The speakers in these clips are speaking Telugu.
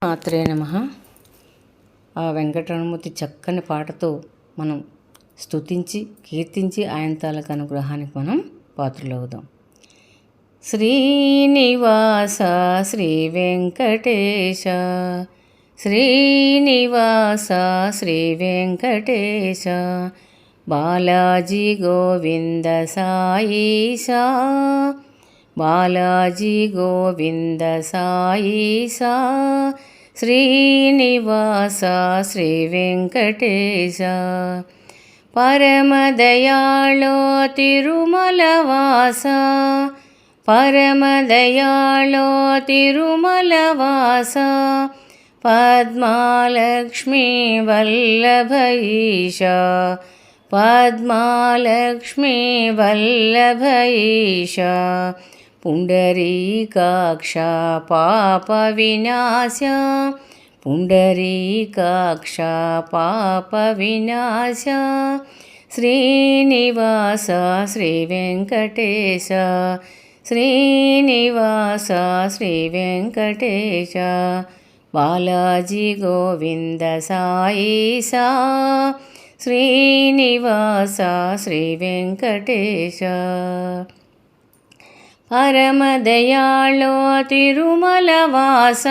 మాత్రే నమః. ఆ వెంకటరమణమూర్తి చక్కని పాటతో మనం స్తుతించి కీర్తించి ఆయన తాలూకు అనుగ్రహానికి మనం పాత్రులవుదాం. శ్రీనివాస శ్రీ వెంకటేశ, శ్రీనివాస శ్రీ వెంకటేశ, బాలాజీ గోవింద సాయిషా, బాలాజీ గోవింద సాయిషా, శ్రీనివాస శ్రీ వెంకటేశ, పరమదయాళో తిరుమలవాస, పరమదయాళో తిరుమలవాస, పద్మాలక్ష్మీ వల్లభైష, పద్మాలక్ష్మీ వల్లభైష, పుండరీకాక్ష పాప వినాశ, పుండరీకాక్ష పాప వినాశ, శ్రీనివాస శ్రీ వెంకటేశ, శ్రీనివాస శ్రీ వెంకటేశ, బాలాజీ గోవింద సాయిషా, శ్రీనివాస శ్రీ వెంకటేశ, పరమదయాళో తిరుమలవాస,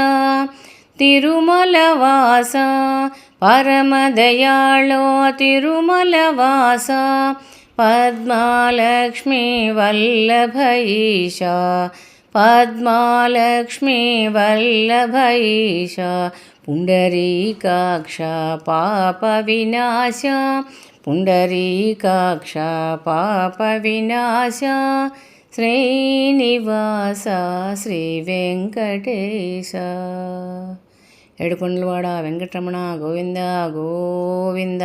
తిరుమలవాస, పరమదయాళో తిరుమలవాస, పద్మాలక్ష్మీ వల్లభైష, పద్మాలక్ష్మీ వల్లభైష, పుండరీకాక్ష పాప వినాశ, పుండరీకాక్ష పాప వినాశ, శ్రీనివాస శ్రీ వెంకటేశ. ఏడుకొండలవాడ వెంకటరమణ గోవింద గోవింద,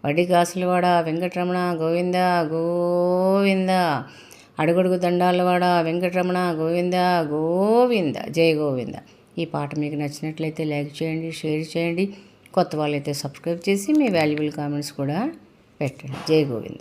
వడ్డికాసులవాడ వెంకటరమణ గోవింద గోవింద, అడుగడుగు దండాలవాడ వెంకటరమణ గోవింద గోవింద, జై గోవింద. ఈ పాట మీకు నచ్చినట్లయితే లైక్ చేయండి, షేర్ చేయండి, కొత్త వాళ్ళైతే సబ్స్క్రైబ్ చేసి మీ వాల్యుబుల్ కామెంట్స్ కూడా పెట్టండి. జై గోవింద.